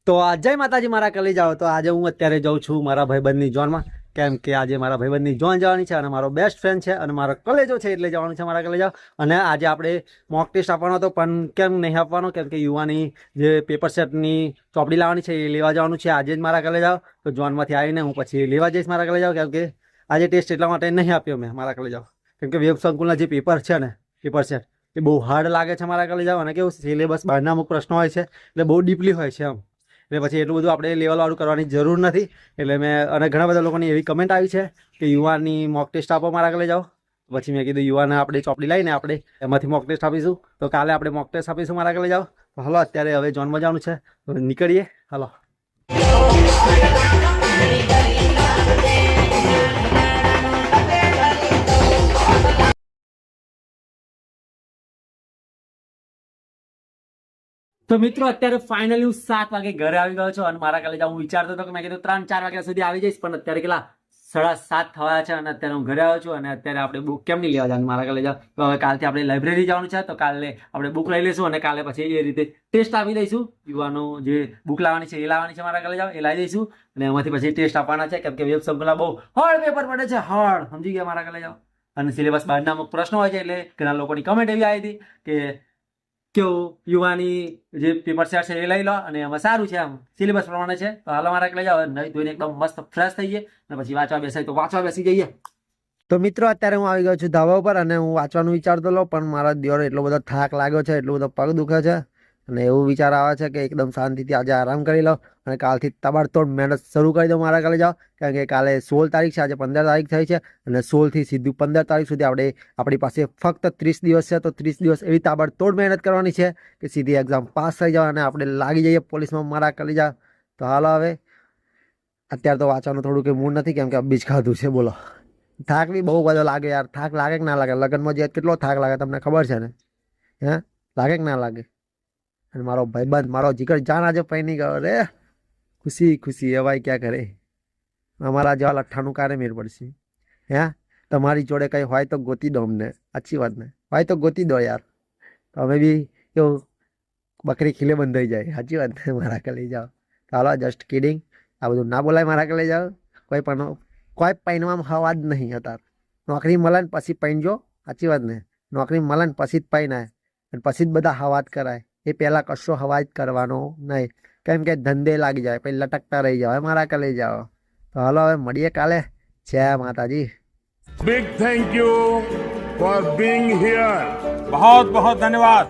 તો જય માતાજી મારા કલી જાઓ. તો આજે હું અત્યારે જાઉં છું મારા ભાઈબંધની જોનમાં, કેમ કે આજે મારા ભાઈબંધની જોન જવાની છે અને મારો બેસ્ટ ફ્રેન્ડ છે અને મારો કલેજો છે એટલે જવાનું છે મારા કલેજા. અને આજે આપણે મોક ટેસ્ટ આપવાનો હતો પણ કેમ નહીં આપવાનો, કેમ કે યુવાની જે પેપર સેટની ચોપડી લાવવાની છે એ લેવા જવાનું છે આજે જ મારા કલેજા. તો જોનમાંથી આવીને હું પછી લેવા જઈશ મારા કલેજા, કેમ કે આજે ટેસ્ટ એટલા માટે નહીં આપ્યો મેં મારા કલેજા, કેમ કે વેબ સંકુલના જે પેપર છે ને પેપર સેટ એ બહુ હાર્ડ લાગે છે મારા કલેજા. અને કેવું સિલેબસ બહારના અમુક પ્રશ્નો હોય છે એટલે બહુ ડીપલી હોય છે એમ, એટલે પછી એટલું બધું આપણે લેવલવાળું કરવાની જરૂર નથી. એટલે મેં અને ઘણા બધા લોકોની એવી કમેન્ટ આવી છે કે યુવાની મોક ટેસ્ટ આપો મારા કલે જાઓ. પછી મેં કીધું યુવાને આપણે ચોપડી લઈને આપણે એમાંથી મોક ટેસ્ટ આપીશું. તો કાલે આપણે મોક ટેસ્ટ આપીશું મારા કલે જાઓ. તો હલો અત્યારે હવે જોનમાં જવાનું છે તો નીકળીએ. હલો તો મિત્રો અત્યારે ફાઇનલી હું 7 વાગે ઘરે આવી ગયો છું અને મારા કલેજા હું વિચારતો હતો કે મેં કીધું 3-4 વાગ્યા સુધી આવી જઈશ, પણ અત્યારે કેટલા 7:30 થયા છે અને અત્યારે હું ઘરે આવ્યો છું. અને અત્યારે આપણે બુક કેમ નહીં લેવા જવાનું મારા કલેજા, તો હવે કાલથી આપણે લાઇબ્રેરી જવાનું છે તો કાલે આપણે બુક લઈ લઈશું અને કાલે પછી એ રીતે ટેસ્ટ આપી દઈશું. યુવાનો જે બુક લાવવાની છે એ લાવવાની છે મારા કલેજા, એ લાવી દઈશું અને એમાંથી પછી ટેસ્ટ આપવાના છે, કેમ કે વેબ સંકુલના બહુ હાર્ડ પેપર પડે છે, હાર્ડ, સમજી ગયા મારા કલેજા. અને સિલેબસ બહારના અમુક પ્રશ્નો હોય છે એટલે ઘણા લોકોની કમેન્ટ એવી આવી હતી કે કેવું યુવાની જે પેપર સેટ છે એ લઈ લો અને એમાં સારું છે, આમ સિલેબસ પ્રમાણે છે. તો હાલ મારા કલે જાવ નહીં ધોઈને એકદમ મસ્ત ફ્રેશ થઈ જઈએ અને પછી વાંચવા બેસાય તો વાંચવા બેસી જઈએ. તો મિત્રો અત્યારે હું આવી ગયો છું ધાબા ઉપર અને હું વાંચવાનું વિચારતો લો, પણ મારા દિવસ એટલો બધો થાક લાગ્યો છે, એટલો બધો પગ દુખે છે અને એવું વિચાર આવે છે કે એકદમ શાંતિથી આજે આરામ કરી લો અને કાલથી તાબડતોડ મહેનત શરૂ કરી દો મારા કાલે જાઓ. કારણ કે કાલે 16 તારીખ છે, આજે 15 તારીખ થઈ છે અને 16થી સીધું 15 તારીખ સુધી આપણી પાસે ફક્ત 30 દિવસ છે. તો 30 દિવસ એવી તાબડતોડ મહેનત કરવાની છે કે સીધી એક્ઝામ પાસ થઈ જાવ અને આપણે લાગી જઈએ પોલીસમાં મારા કાલે જાઓ. તો હાલો હવે અત્યારે તો વાંચવાનું થોડું કંઈ મૂડ નથી, કેમ કે બીજ ખાધું છે. બોલો થાક બી બહુ બધો લાગે યાર. થાક લાગે કે ના લાગે? લગ્નમાં જે કેટલો થાક લાગે તમને ખબર છે ને? હે લાગે કે ના લાગે? અને મારો ભાઈબંધ મારો જીગર જાન આજે પૈની ગયો રે, ખુશી ખુશી એ ભાઈ ક્યાં કરે. અમારા જેવા લઠ્ઠાનું કારે મેળ પડશે. હે તમારી જોડે કંઈ હોય તો ગોતી દો અમને, સાચી વાત ને? હોય તો ગોતી દો યાર, તો અમે બી એવું બકરી ખીલે બંધાઈ જાય, સાચી વાત ને? મારા કલે જાઓ. ચાલો જસ્ટ કિડિંગ, આ બધું ના બોલાય મારા કલે જાઓ. કોઈ પૈનવામાં હવા જ નહીં અત્યારે. નોકરી મળે ને પછી પૈનજો, સાચી વાત ને? નોકરી મળે ને પછી જ પૈનાય અને પછી જ બધા હવા જ કરાય. એ પહેલાં કશો હવા જ કરવાનો નહીં, કેમ કે ધંધે લાગી જાય પછી લટકતા રહી જાઓ મારા કલે જાઓ. તો હાલો હવે મળીએ કાલે. જય માતાજી. Big thank you for being here. बहुत बहुत धन्यवाद.